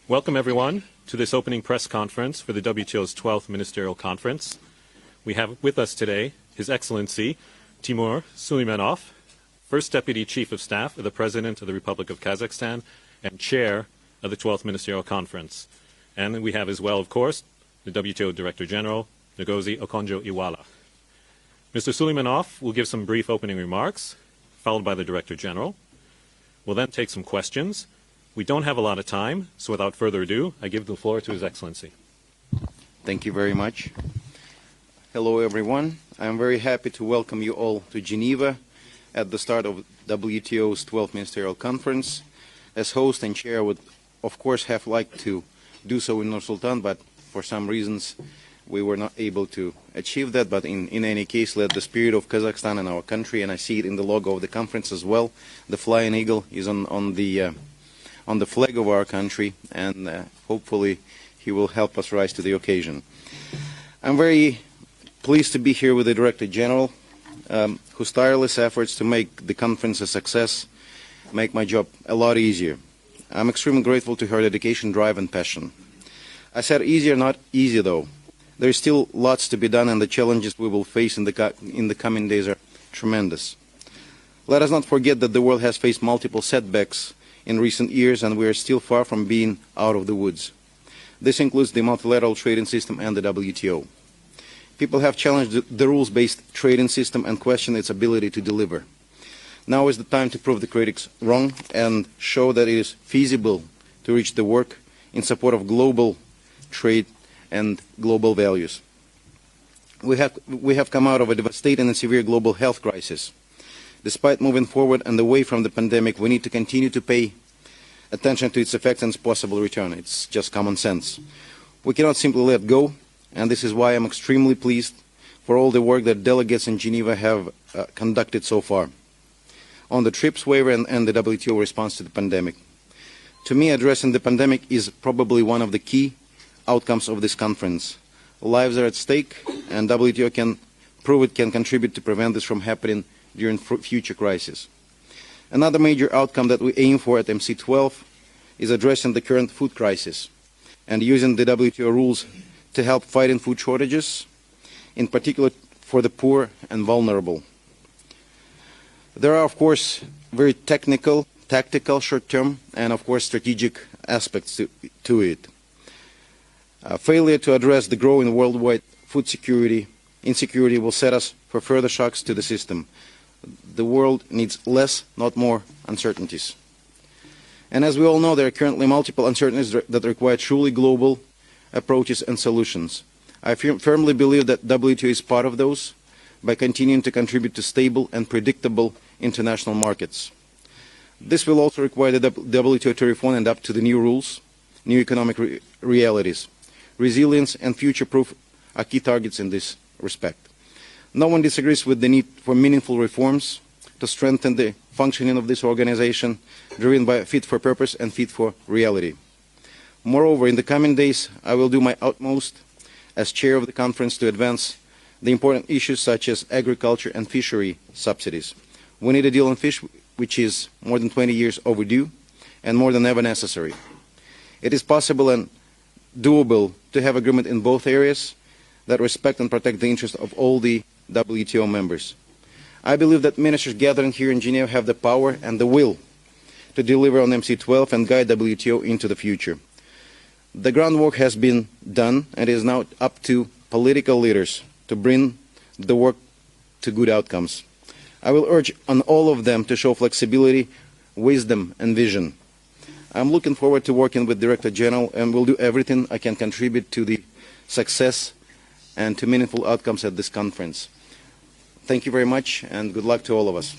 Welcome, everyone, to this opening press conference for the WTO's 12th Ministerial Conference. We have with us today His Excellency Timur Süleymanov, First Deputy Chief of Staff of the President of the Republic of Kazakhstan and Chair of the 12th Ministerial Conference. And we have as well, of course, the WTO Director General, Ngozi Okonjo-Iweala. Mr. Süleymanov will give some brief opening remarks, followed by the Director General. We'll then take some questions. We don't have a lot of time, so without further ado, I give the floor to His Excellency. Thank you very much. Hello, everyone. I'm very happy to welcome you all to Geneva at the start of WTO's 12th Ministerial Conference. As host and chair, I would, of course, have liked to do so in Nur-Sultan, but for some reasons, we were not able to achieve that. But in any case, let the spirit of Kazakhstan and our country, and I see it in the logo of the conference as well, the flying eagle is on the flag of our country, and hopefully he will help us rise to the occasion. I'm very pleased to be here with the Director General, whose tireless efforts to make the conference a success make my job a lot easier. I'm extremely grateful to her dedication, drive, and passion. I said easier, not easy, though. There is still lots to be done, and the challenges we will face in the coming days are tremendous. Let us not forget that the world has faced multiple setbacks in recent years, and we are still far from being out of the woods. This includes the multilateral trading system and the WTO. People have challenged the rules-based trading system and questioned its ability to deliver. Now is the time to prove the critics wrong and show that it is feasible to reach the work in support of global trade and global values. We have come out of a devastating and severe global health crisis. Despite moving forward and away from the pandemic, we need to continue to pay attention to its effects and its possible return. It's just common sense. We cannot simply let go, and this is why I'm extremely pleased for all the work that delegates in Geneva have conducted so far on the TRIPS waiver and the WTO response to the pandemic. To me, addressing the pandemic is probably one of the key outcomes of this conference. Lives are at stake, and WTO can prove it can contribute to prevent this from happening during future crises. Another major outcome that we aim for at MC12 is addressing the current food crisis and using the WTO rules to help fighting food shortages, in particular for the poor and vulnerable. There are, of course, very technical, tactical, short-term, and, of course, strategic aspects to it. Failure to address the growing worldwide food insecurity will set us for further shocks to the system. The world needs less, not more, uncertainties. And as we all know, there are currently multiple uncertainties that require truly global approaches and solutions. I firmly believe that WTO is part of those by continuing to contribute to stable and predictable international markets. This will also require the WTO to reform and adapt to the new rules, new economic realities. Resilience and future-proof are key targets in this respect. No one disagrees with the need for meaningful reforms to strengthen the functioning of this organization, driven by fit for purpose and fit for reality. Moreover, in the coming days, I will do my utmost as chair of the conference to advance the important issues such as agriculture and fishery subsidies. We need a deal on fish which is more than 20 years overdue and more than ever necessary. It is possible and doable to have agreement in both areas that respect and protect the interests of all the WTO members. I believe that ministers gathering here in Geneva have the power and the will to deliver on MC12 and guide WTO into the future. The groundwork has been done, and it is now up to political leaders to bring the work to good outcomes. I will urge on all of them to show flexibility, wisdom, and vision. I'm looking forward to working with Director General and will do everything I can contribute to the success and to meaningful outcomes at this conference. Thank you very much, and good luck to all of us.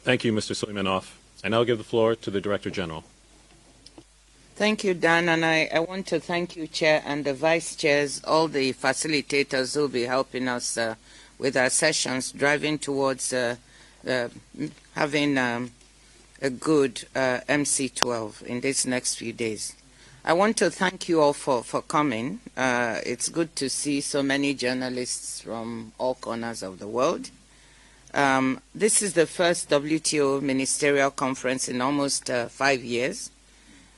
Thank you, Mr. Suleimanov. I now give the floor to the Director General. Thank you, Dan, and I want to thank you, Chair, and the Vice Chairs, all the facilitators who will be helping us with our sessions, driving towards having a good MC12 in these next few days. I want to thank you all for coming. It's good to see so many journalists from all corners of the world. This is the first WTO Ministerial Conference in almost 5 years,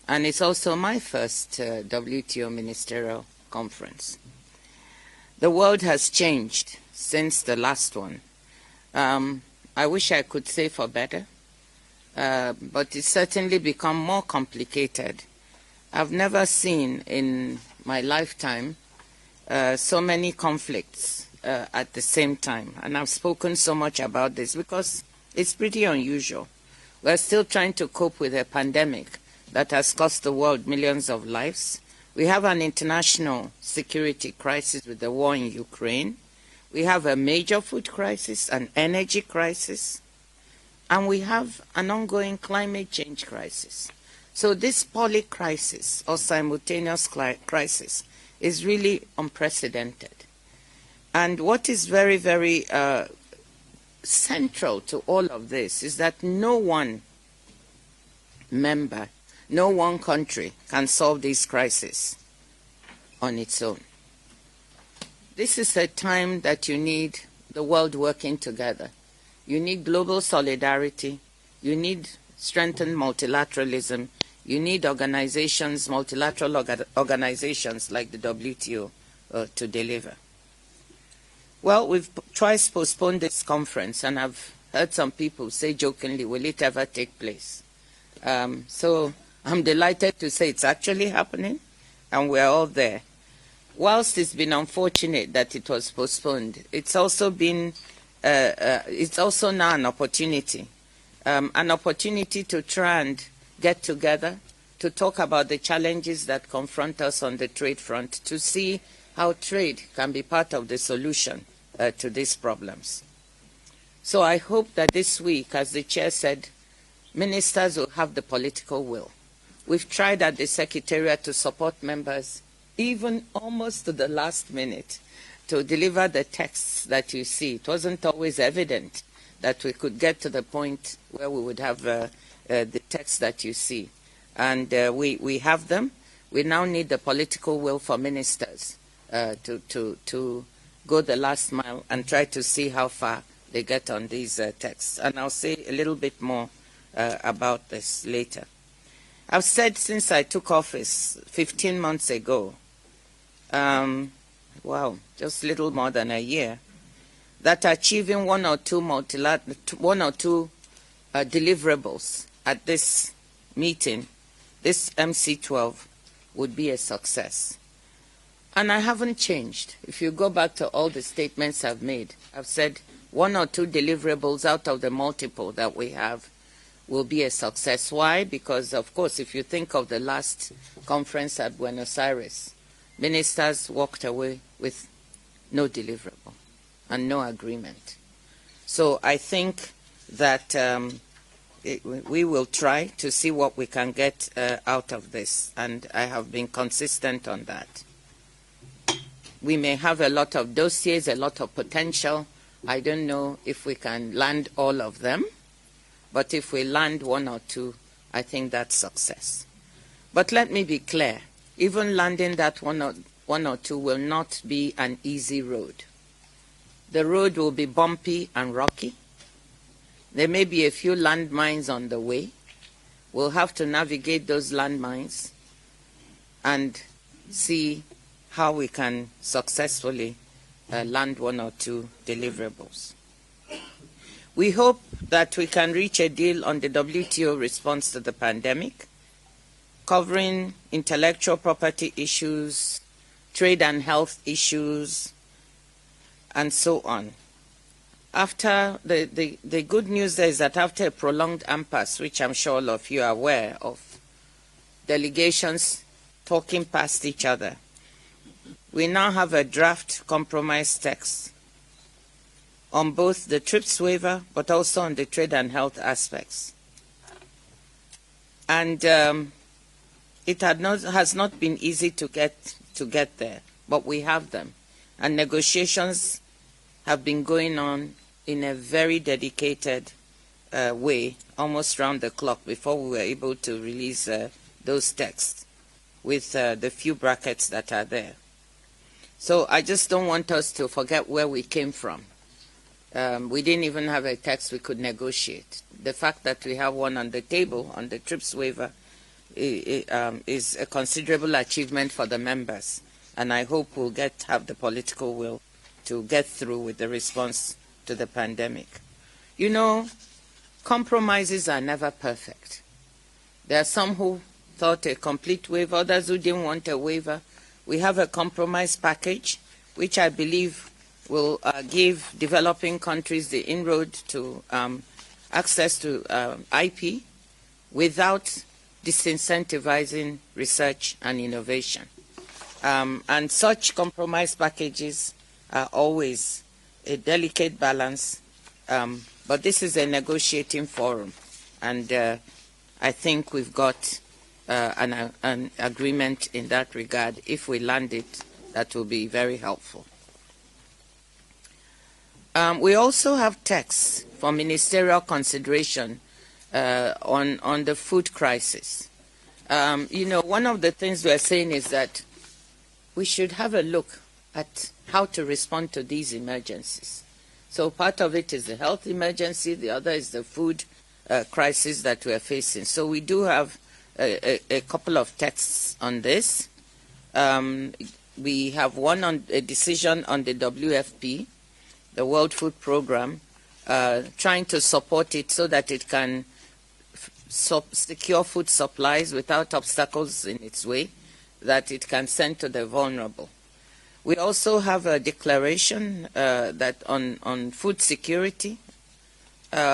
and it's also my first WTO Ministerial Conference. The world has changed since the last one. I wish I could say for better, but it's certainly become more complicated. I've never seen in my lifetime so many conflicts at the same time, and I've spoken so much about this because it's pretty unusual. We're still trying to cope with a pandemic that has cost the world millions of lives. We have an international security crisis with the war in Ukraine. We have a major food crisis, an energy crisis, and we have an ongoing climate change crisis. So this poly-crisis, or simultaneous crisis, is really unprecedented. And what is very, very central to all of this is that no one member, no one country can solve this crisis on its own. This is a time that you need the world working together. You need global solidarity. You need strengthened multilateralism. You need organizations, multilateral organizations like the WTO to deliver. Well, we've twice postponed this conference, and I've heard some people say jokingly, will it ever take place? So I'm delighted to say it's actually happening, and we're all there. Whilst it's been unfortunate that it was postponed, it's also been, it's also now an opportunity to try and get together, to talk about the challenges that confront us on the trade front, to see how trade can be part of the solution to these problems. So I hope that this week, as the Chair said, ministers will have the political will. We've tried at the Secretariat to support members, even almost to the last minute, to deliver the texts that you see. It wasn't always evident that we could get to the point where we would have the text that you see. And we have them. We now need the political will for ministers to go the last mile and try to see how far they get on these texts. And I'll say a little bit more about this later. I've said since I took office 15 months ago, wow, just a little more than a year, that achieving one or two deliverables at this meeting, this MC12, would be a success. And I haven't changed. If you go back to all the statements I've made, I've said one or two deliverables out of the multiple that we have will be a success. Why? Because, of course, if you think of the last conference at Buenos Aires, ministers walked away with no deliverable and no agreement. So I think that we will try to see what we can get out of this, and I have been consistent on that. We may have a lot of dossiers, a lot of potential. I don't know if we can land all of them, but if we land one or two, I think that's success. But let me be clear, even landing that one or two will not be an easy road. The road will be bumpy and rocky. There may be a few landmines on the way. We'll have to navigate those landmines. and see how we can successfully land one or two deliverables. We hope that we can reach a deal on the WTO response to the pandemic, covering intellectual property issues, trade and health issues, and so on. After the good news there is that after a prolonged impasse, which I'm sure all of you are aware of, delegations talking past each other, we now have a draft compromise text on both the TRIPS waiver but also on the trade and health aspects. And it has not been easy to get there, but we have them. And negotiations have been going on in a very dedicated way, almost round the clock, before we were able to release those texts with the few brackets that are there. So I just don't want us to forget where we came from. We didn't even have a text we could negotiate. The fact that we have one on the table on the TRIPS waiver is a considerable achievement for the members, and I hope we'll have the political will to get through with the response to the pandemic. You know, compromises are never perfect. There are some who thought a complete waiver, others who didn't want a waiver. We have a compromise package, which I believe will give developing countries the inroad to access to IP without disincentivizing research and innovation. And such compromise packages are always a delicate balance, but this is a negotiating forum, and I think we've got an agreement in that regard. If we land it, that will be very helpful. We also have texts for ministerial consideration on the food crisis. You know, one of the things we're saying is that we should have a look at how to respond to these emergencies. So part of it is the health emergency, the other is the food crisis that we're facing. So we do have a couple of texts on this. We have one on a decision on the WFP, the World Food Programme, trying to support it so that it can secure food supplies without obstacles in its way, that it can send to the vulnerable. We also have a declaration that on food security,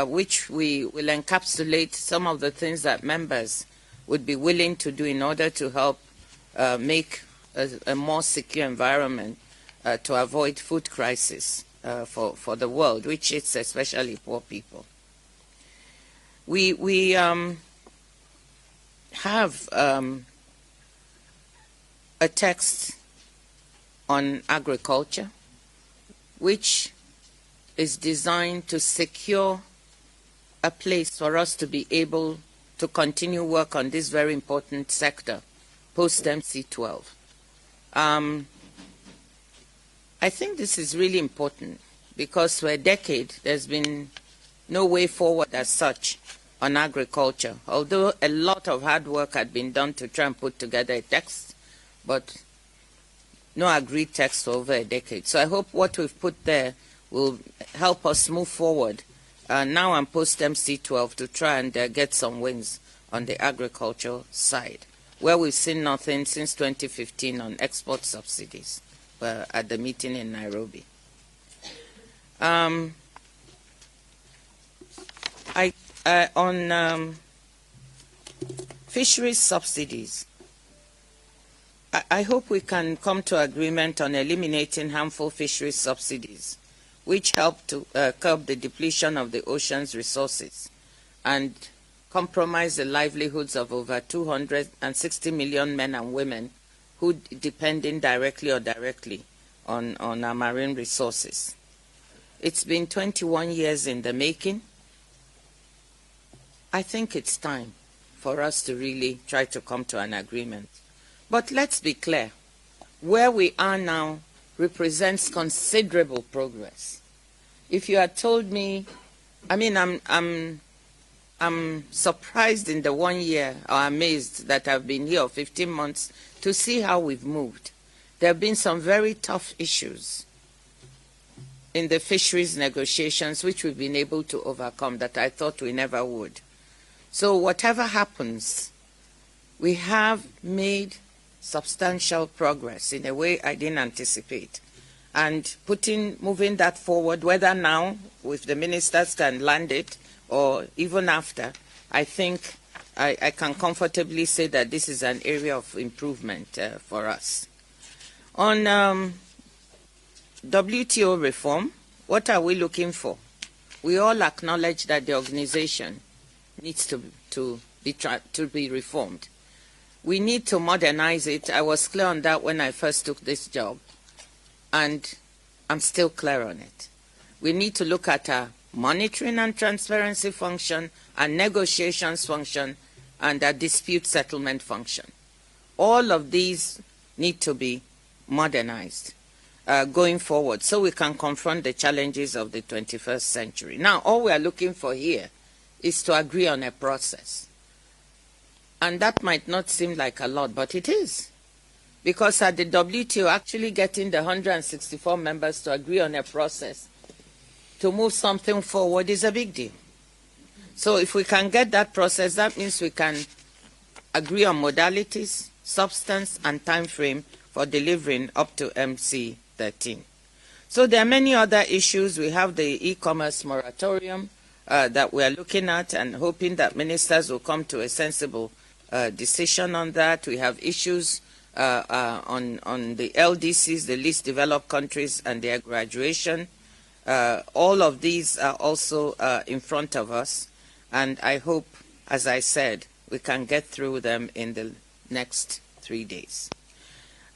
which we will encapsulate some of the things that members would be willing to do in order to help make a more secure environment to avoid food crisis for the world, which is especially poor people. We have a text on agriculture, which is designed to secure a place for us to be able to continue work on this very important sector post-MC12. I think this is really important because for a decade there's been no way forward as such on agriculture, although a lot of hard work had been done to try and put together a text, but no agreed text for over a decade. So I hope what we've put there will help us move forward now and post-MC12 to try and get some wins on the agricultural side, where we've seen nothing since 2015 on export subsidies at the meeting in Nairobi. On fisheries subsidies, I hope we can come to agreement on eliminating harmful fisheries subsidies, which help to curb the depletion of the ocean's resources and compromise the livelihoods of over 260 million men and women who depend indirectly or directly on our marine resources. It's been 21 years in the making. I think it's time for us to really try to come to an agreement. But let's be clear, where we are now represents considerable progress. If you had told me, I mean, I'm I'm surprised in the 1 year, or amazed that I've been here 15 months, to see how we've moved. There have been some very tough issues in the fisheries negotiations which we've been able to overcome that I thought we never would. So whatever happens, we have made substantial progress in a way I didn't anticipate. And moving that forward, whether now, if the ministers can land it, or even after, I think I can comfortably say that this is an area of improvement for us. On WTO reform, what are we looking for? We all acknowledge that the organization needs to be reformed. We need to modernize it. I was clear on that when I first took this job, and I'm still clear on it. We need to look at a monitoring and transparency function, a negotiations function, and a dispute settlement function. All of these need to be modernized going forward so we can confront the challenges of the 21st century. Now, all we are looking for here is to agree on a process. And that might not seem like a lot, but it is. Because at the WTO, actually getting the 164 members to agree on a process to move something forward is a big deal. So if we can get that process, that means we can agree on modalities, substance, and time frame for delivering up to MC13. So there are many other issues. We have the e-commerce moratorium that we are looking at and hoping that ministers will come to a sensible decision on that. We have issues on the LDCs, the least developed countries, and their graduation. All of these are also in front of us, and I hope, as I said, we can get through them in the next 3 days.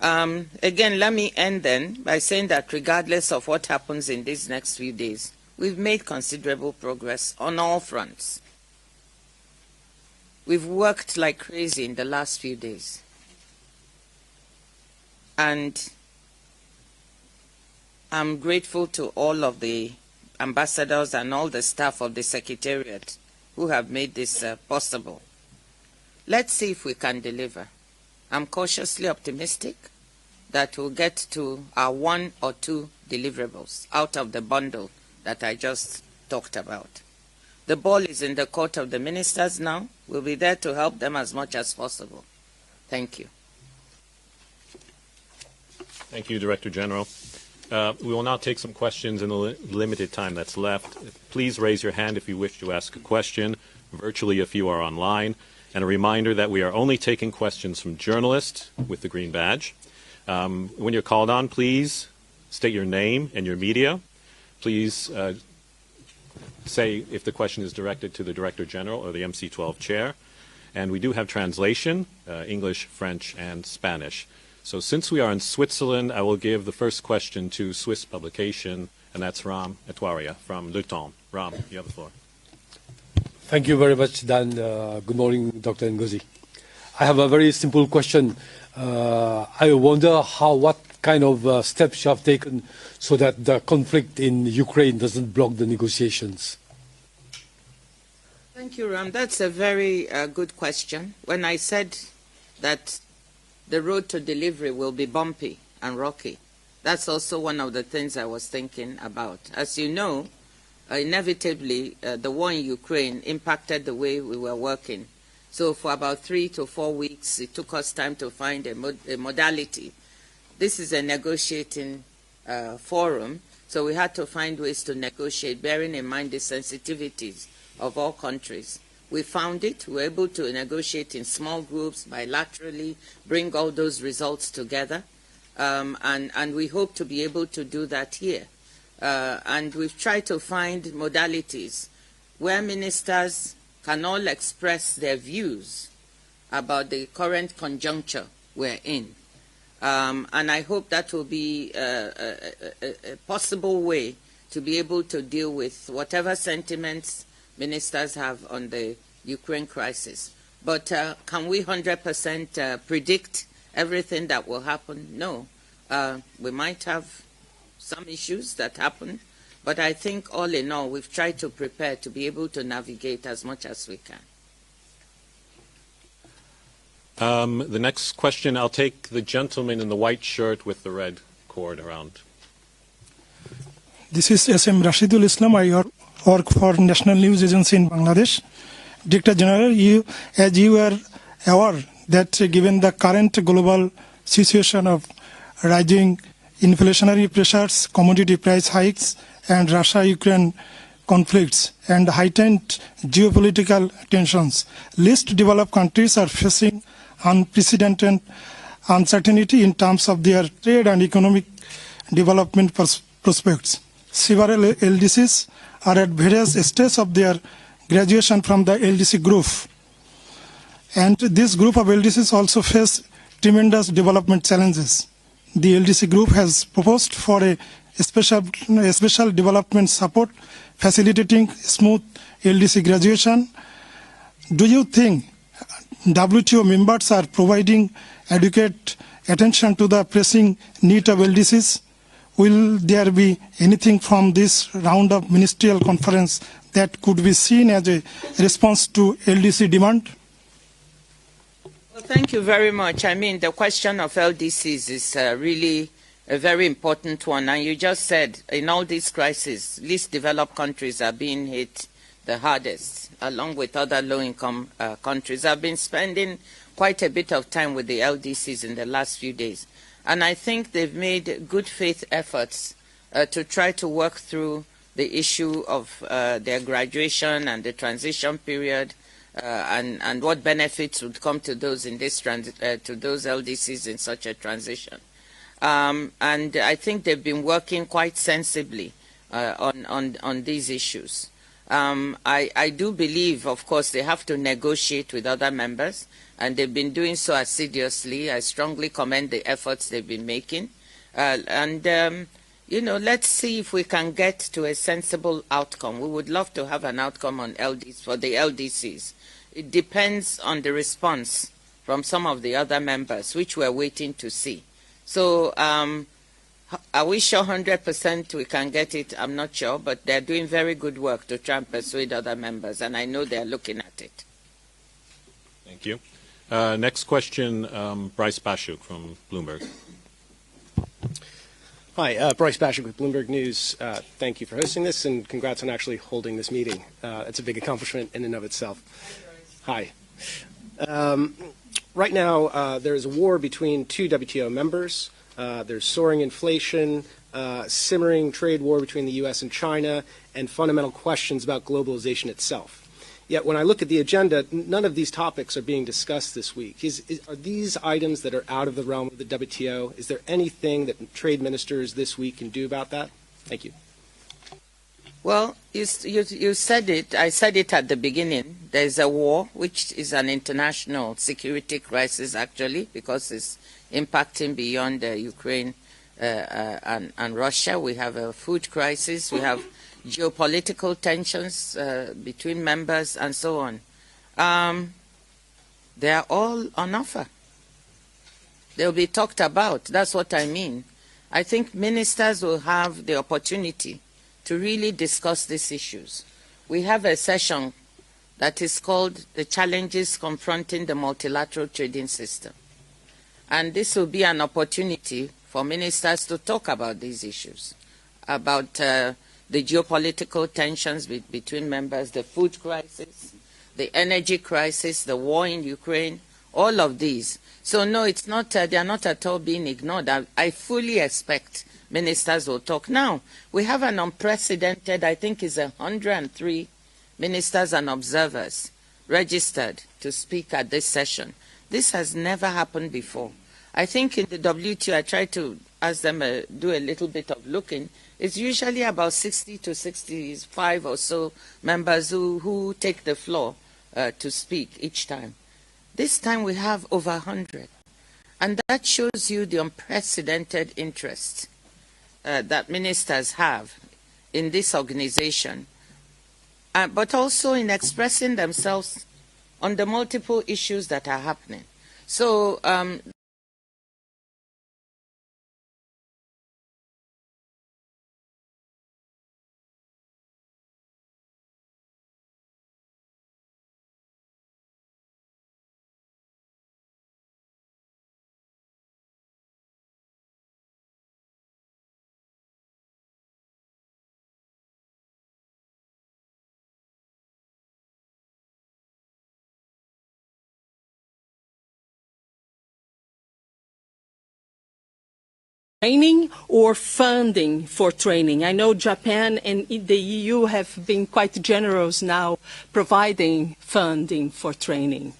Again, let me end then by saying that regardless of what happens in these next few days, we've made considerable progress on all fronts. We've worked like crazy in the last few days. And I'm grateful to all of the ambassadors and all the staff of the Secretariat who have made this possible. Let's see if we can deliver. I'm cautiously optimistic that we'll get to our 1 or 2 deliverables out of the bundle that I just talked about. The ball is in the court of the ministers now. We'll be there to help them as much as possible. Thank you. Thank you, Director General. We will now take some questions in the limited time that's left. Please raise your hand if you wish to ask a question, virtually if you are online. And a reminder that we are only taking questions from journalists with the green badge. When you're called on, please state your name and your media. Please say if the question is directed to the Director General or the MC12 Chair. And we do have translation, English, French, and Spanish. So since we are in Switzerland, I will give the first question to Swiss publication, and that's Ram Etwaria from Le Temps. Ram, you have the floor. Thank you very much, Dan. Good morning, Dr. Ngozi. I have a very simple question. I wonder what kind of steps you have taken so that the conflict in Ukraine doesn't block the negotiations. Thank you, Ram. That's a very good question. When I said that the road to delivery will be bumpy and rocky, that's also one of the things I was thinking about. As you know, inevitably, the war in Ukraine impacted the way we were working. So for about 3 to 4 weeks, it took us time to find a modality. This is a negotiating forum, so we had to find ways to negotiate, bearing in mind the sensitivities of all countries. We found it. We were able to negotiate in small groups, bilaterally, bring all those results together, and we hope to be able to do that here. And we've tried to find modalities where ministers can all express their views about the current conjuncture we're in. And I hope that will be a possible way to be able to deal with whatever sentiments ministers have on the Ukraine crisis. But can we 100% predict everything that will happen? No. We might have some issues that happen, But I think all in all, we've tried to prepare to be able to navigate as much as we can. The next question, I'll take the gentleman in the white shirt with the red cord around. This is SM Rashidul Islam. I work for National News Agency in Bangladesh. Director General, as you are aware that given the current global situation of rising inflationary pressures, commodity price hikes, and Russia-Ukraine conflicts, and heightened geopolitical tensions, least developed countries are facing unprecedented uncertainty in terms of their trade and economic development prospects. Several LDCs are at various stages of their graduation from the LDC group. And this group of LDCs also face tremendous development challenges. The LDC group has proposed for a special development support facilitating smooth LDC graduation. Do you think WTO members are providing adequate attention to the pressing need of LDCs? Will there be anything from this round of ministerial conference that could be seen as a response to LDC demand? Well, thank you very much. I mean, the question of LDCs is really a very important one. And you just said, in all these crises, least developed countries are being hit the hardest, along with other low-income countries. I've been spending quite a bit of time with the LDCs in the last few days. And I think they've made good faith efforts to try to work through the issue of their graduation and the transition period and what benefits would come to those in this to those LDCs in such a transition. And I think they've been working quite sensibly on these issues. I do believe, of course, they have to negotiate with other members, and they've been doing so assiduously. I strongly commend the efforts they've been making. You know, let's see if we can get to a sensible outcome. We would love to have an outcome on LDCs for the LDCs. It depends on the response from some of the other members, which we're waiting to see. So are we sure 100% we can get it? I'm not sure, but they're doing very good work to try and persuade other members, and I know they're looking at it. Thank you. Next question, Bryce Bashuk from Bloomberg. Hi, Bryce Bashuk with Bloomberg News. Thank you for hosting this, and congrats on actually holding this meeting. It's a big accomplishment in and of itself. Hi. Right now, there's a war between two WTO members. There's soaring inflation, simmering trade war between the U.S. and China, and fundamental questions about globalization itself. Yet when I look at the agenda, none of these topics are being discussed this week. Are these items that are out of the realm of the WTO? Is there anything that trade ministers this week can do about that? Thank you. Well, you said it. I said it at the beginning. There's a war, which is an international security crisis, actually, because it's impacting beyond Ukraine and Russia. We have a food crisis. We have geopolitical tensions between members and so on. They are all on offer. They'll be talked about. That's what I mean. I think ministers will have the opportunity to really discuss these issues. We have a session that is called The Challenges Confronting the Multilateral Trading System. And this will be an opportunity for ministers to talk about these issues, about the geopolitical tensions between members, the food crisis, the energy crisis, the war in Ukraine, all of these. So no, it's not, they are not at all being ignored. I fully expect ministers will talk. Now, we have an unprecedented, I think it's 103 ministers and observers registered to speak at this session. This has never happened before. I think in the WTO, I try to ask them do a little bit of looking. It's usually about 60 to 65 or so members who take the floor to speak each time. This time we have over 100. And that shows you the unprecedented interest that ministers have in this organization, but also in expressing themselves on the multiple issues that are happening. So training or funding for training? I know Japan and the EU have been quite generous now providing funding for training.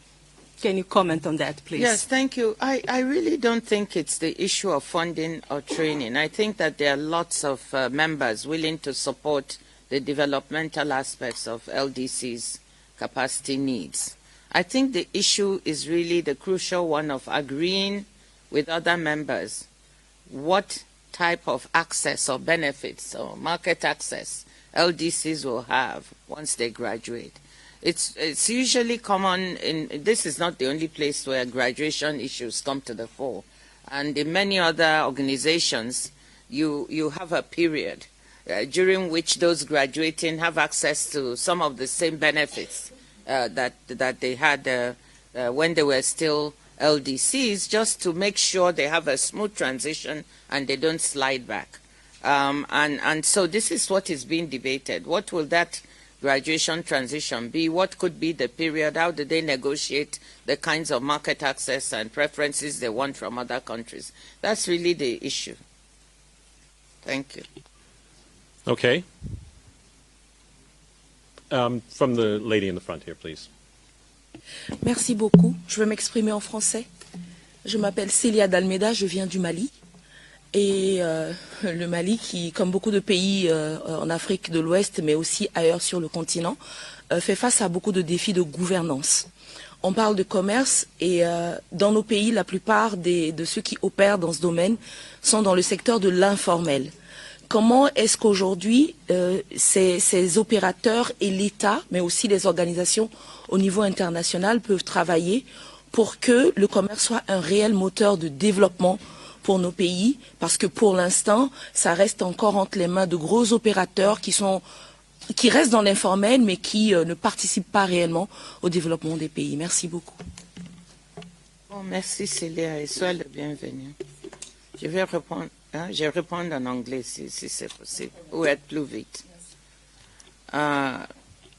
Can you comment on that, please? Yes, thank you. I really don't think it's the issue of funding or training. I think that there are lots of members willing to support the developmental aspects of LDC's capacity needs. I think the issue is really the crucial one of agreeing with other members what type of access or benefits or market access LDCs will have once they graduate. It's usually common this is not the only place where graduation issues come to the fore. And in many other organizations, you have a period during which those graduating have access to some of the same benefits that they had when they were still LDCs, just to make sure they have a smooth transition and they don't slide back. And so this is what is being debated. What will that graduation transition be? What could be the period? How do they negotiate the kinds of market access and preferences they want from other countries? That's really the issue. Thank you. Okay. From the lady in the front here, please. Merci beaucoup. Je vais m'exprimer en français. Je m'appelle Célia d'Almeida, je viens du Mali. Et le Mali, qui, comme beaucoup de pays en Afrique de l'Ouest, mais aussi ailleurs sur le continent, fait face à beaucoup de défis de gouvernance. On parle de commerce et dans nos pays, la plupart de ceux qui opèrent dans ce domaine sont dans le secteur de l'informel. Comment est-ce qu'aujourd'hui, ces opérateurs et l'État, mais aussi les organisations au niveau international peuvent travailler pour que le commerce soit un réel moteur de développement pour nos pays, parce que pour l'instant, ça reste encore entre les mains de gros opérateurs qui restent dans l'informel, mais qui ne participent pas réellement au développement des pays. Merci beaucoup. Oh, merci Célia et sois le bienvenu. Je vais répondre, je vais répondre en anglais si c'est possible, ou être plus vite.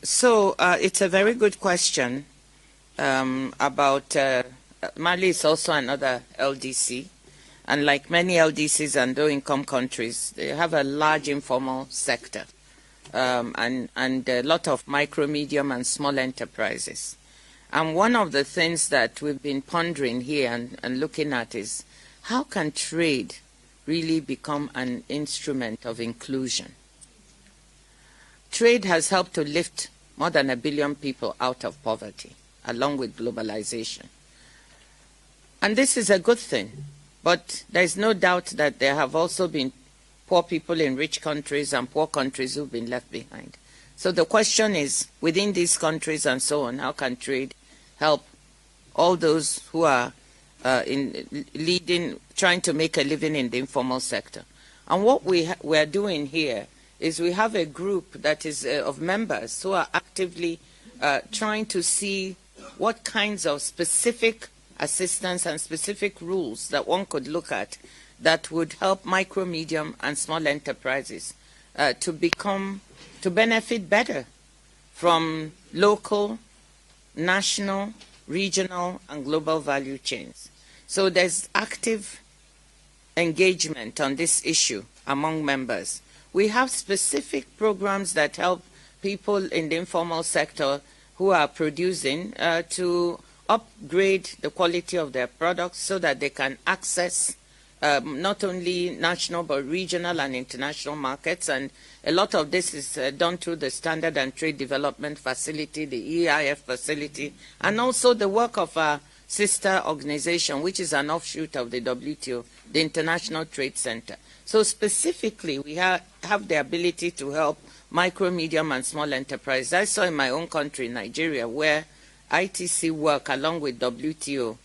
So it's a very good question about Mali is also another LDC. And like many LDCs and low-income countries, they have a large informal sector and a lot of micro, medium, and small enterprises. And one of the things that we've been pondering here and looking at is how can trade really become an instrument of inclusion? Trade has helped to lift more than 1 billion people out of poverty, along with globalization. And this is a good thing. But there is no doubt that there have also been poor people in rich countries and poor countries who've been left behind. So the question is, within these countries and so on, how can trade help all those who are trying to make a living in the informal sector? And what we're doing here is we have a group that is of members who are actively trying to see what kinds of specific assistance and specific rules that one could look at that would help micro, medium, and small enterprises to benefit better from local, national, regional, and global value chains. So there's active engagement on this issue among members. We have specific programs that help people in the informal sector who are producing to upgrade the quality of their products so that they can access not only national but regional and international markets. And a lot of this is done through the Standard and Trade Development Facility, the EIF facility, and also the work of our sister organization, which is an offshoot of the WTO, the International Trade Center. So specifically, we have the ability to help micro, medium, and small enterprises. I saw in my own country, Nigeria, where ITC work along with WTO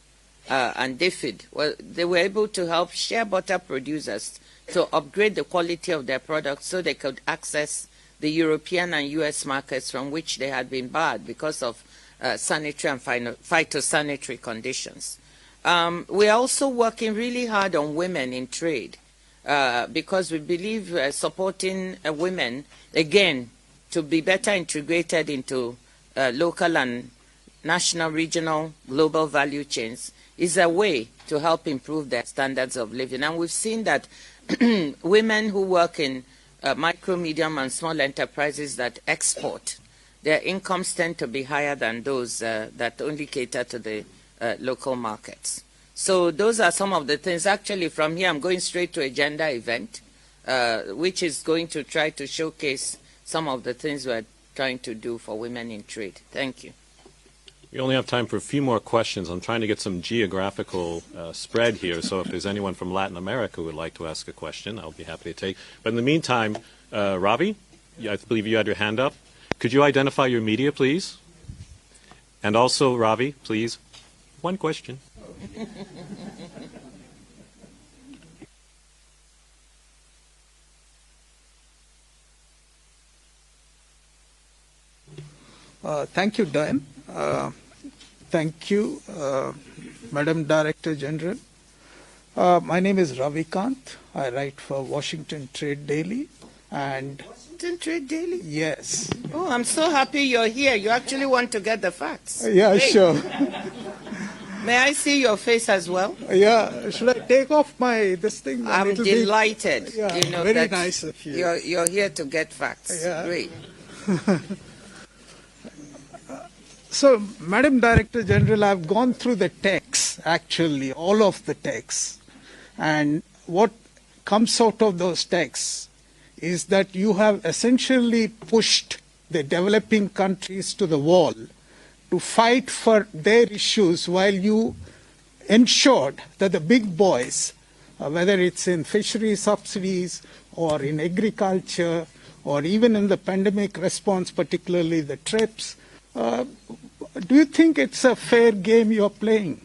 and DFID, well, they were able to help shea butter producers to upgrade the quality of their products so they could access the European and US markets from which they had been barred because of sanitary and phytosanitary conditions. We are also working really hard on women in trade because we believe supporting women, again, to be better integrated into local and national, regional, global value chains is a way to help improve their standards of living. And we've seen that women who work in micro, medium, and small enterprises that export, their incomes tend to be higher than those that only cater to the local markets. So those are some of the things. Actually, from here, I'm going straight to a gender event, which is going to try to showcase some of the things we're trying to do for women in trade. Thank you. We only have time for a few more questions. I'm trying to get some geographical spread here, so if there's anyone from Latin America who would like to ask a question, I'll be happy to take. But in the meantime, Ravi, I believe you had your hand up. Could you identify your media, please? And also, Ravi, please, one question. Thank you, Dan. Thank you, Madam Director General. My name is Ravi Kant. I write for Washington Trade Daily. And Washington Trade Daily? Yes. Oh, I'm so happy you're here. You actually want to get the facts. Yeah, Great. Sure. May I see your face as well? Yeah. Should I take off this thing? I'm delighted. Yeah, you know, very that nice of you. You're here to get facts. Yeah. Great. So, Madam Director General, I've gone through the text, actually, all of the texts. And what comes out of those texts is that you have essentially pushed the developing countries to the wall to fight for their issues while you ensured that the big boys, whether it's in fishery subsidies or in agriculture or even in the pandemic response, particularly the TRIPS, do you think it's a fair game you're playing?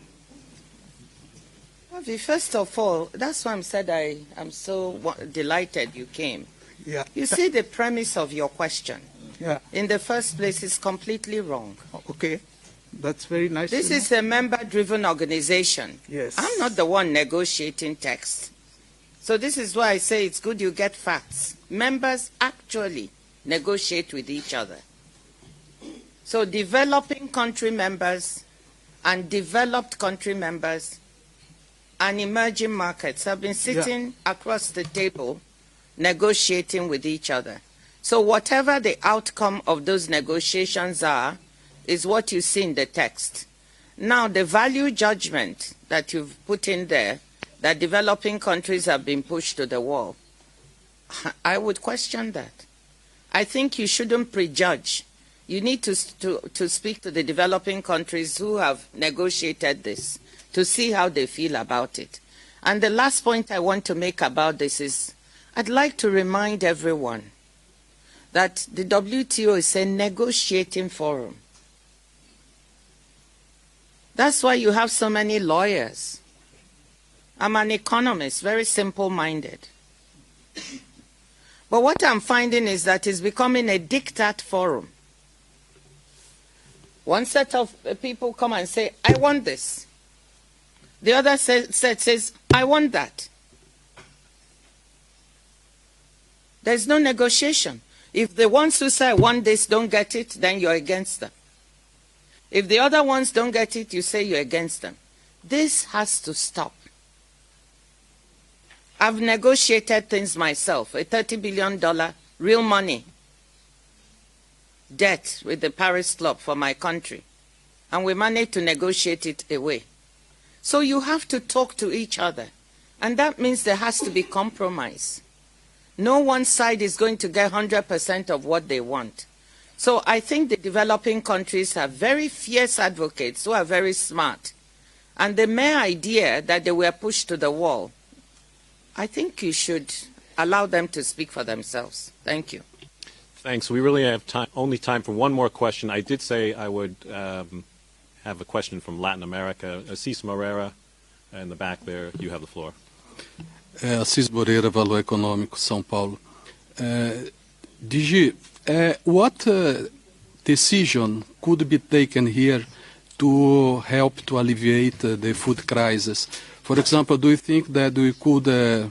First of all, that's why I said I'm so delighted you came. Yeah. You see the premise of your question. Yeah. In the first place, is completely wrong. Okay. That's very nice. This is a member-driven organization. Yes. I'm not the one negotiating text. So this is why I say it's good you get facts. Members actually negotiate with each other. So developing country members and developed country members and emerging markets have been sitting across the table negotiating with each other. So whatever the outcome of those negotiations are is what you see in the text. Now, the value judgment that you've put in there, that developing countries have been pushed to the wall, I would question that. I think you shouldn't prejudge. You need to speak to the developing countries who have negotiated this to see how they feel about it. And the last point I want to make about this is I'd like to remind everyone that the WTO is a negotiating forum. That's why you have so many lawyers. I'm an economist, very simple-minded. But what I'm finding is that it's becoming a diktat forum. One set of people come and say, I want this. The other set says, I want that. There's no negotiation. If the ones who say, I want this, don't get it, then you're against them. If the other ones don't get it, you say you're against them. This has to stop. I've negotiated things myself, a $30 billion real money debt with the Paris Club for my country. And we managed to negotiate it away. So you have to talk to each other. And that means there has to be compromise. No one side is going to get 100% of what they want. So I think the developing countries have very fierce advocates who are very smart. And the mere idea that they were pushed to the wall, I think you should allow them to speak for themselves. Thank you. Thanks. We really have only time for one more question. I did say I would have a question from Latin America. Assis Moreira in the back there. You have the floor. Assis Moreira, Valor Econômico, São Paulo. DG, what decision could be taken here to help to alleviate the food crisis? For example, do you think that we could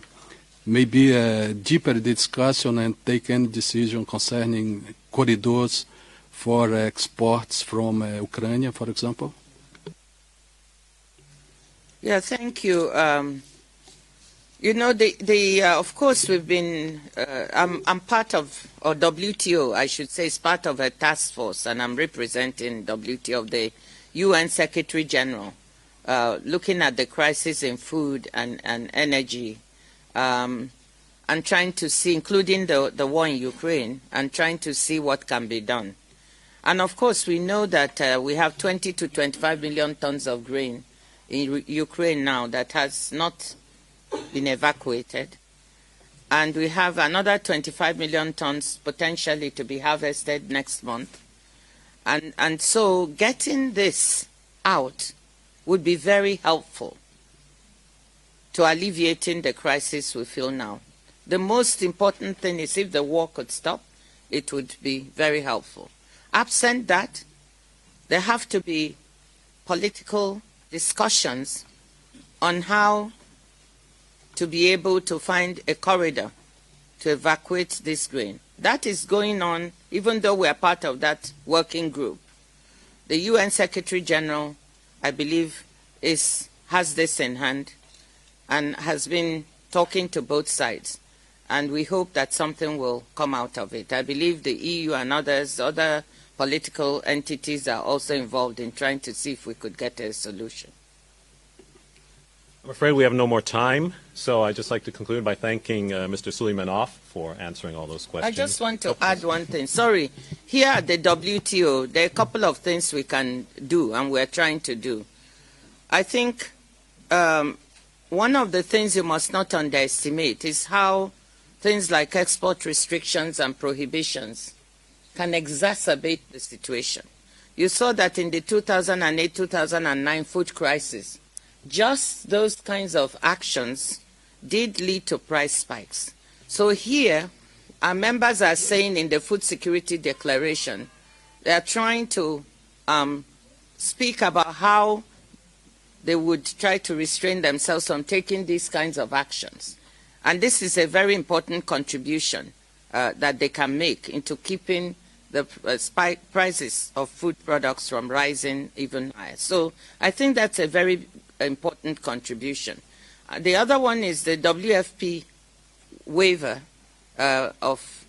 maybe deeper discussion and take any decision concerning corridors for exports from Ukraine, for example? Yeah, thank you. You know, of course, we've been, I'm part of, or WTO, I should say, is part of a task force, and I'm representing WTO of the UN Secretary General, looking at the crisis in food and energy, and trying to see, including the war in Ukraine, and trying to see what can be done. And of course, we know that we have 20 to 25 million tons of grain in Ukraine now that has not been evacuated. And we have another 25 million tons potentially to be harvested next month. And so getting this out would be very helpful to alleviating the crisis we feel now. The most important thing is if the war could stop, it would be very helpful. Absent that, there have to be political discussions on how to be able to find a corridor to evacuate this grain. That is going on, even though we are part of that working group. The UN Secretary General, I believe, has this in hand and has been talking to both sides. And we hope that something will come out of it. I believe the EU and other political entities are also involved in trying to see if we could get a solution. I'm afraid we have no more time, so I'd just like to conclude by thanking Mr. Suleimanov for answering all those questions. I just want to add one thing. Sorry. Here at the WTO, there are a couple of things we can do, and we're trying to do. I think one of the things you must not underestimate is how things like export restrictions and prohibitions can exacerbate the situation. You saw that in the 2008-2009 food crisis, just those kinds of actions did lead to price spikes. So here, our members are saying in the Food Security Declaration, they are trying to speak about how they would try to restrain themselves from taking these kinds of actions. And this is a very important contribution that they can make into keeping the prices of food products from rising even higher. So I think that's a very important contribution. The other one is the WFP waiver of,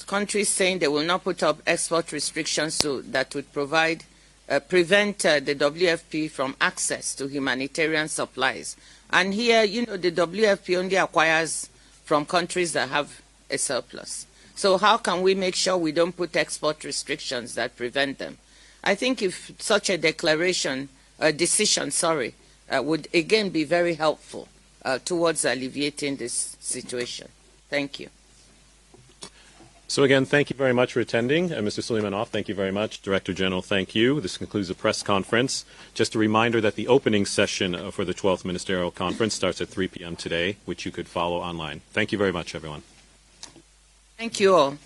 countries saying they will not put up export restrictions so that would prevent the WFP from access to humanitarian supplies. And here, the WFP only acquires from countries that have a surplus. So how can we make sure we don't put export restrictions that prevent them? I think if such a decision, would again be very helpful towards alleviating this situation. Thank you. So again, thank you very much for attending. Mr. Suleimanov, thank you very much. Director General, thank you. This concludes the press conference. Just a reminder that the opening session for the 12th Ministerial Conference starts at 3 p.m. today, which you could follow online. Thank you very much, everyone. Thank you all.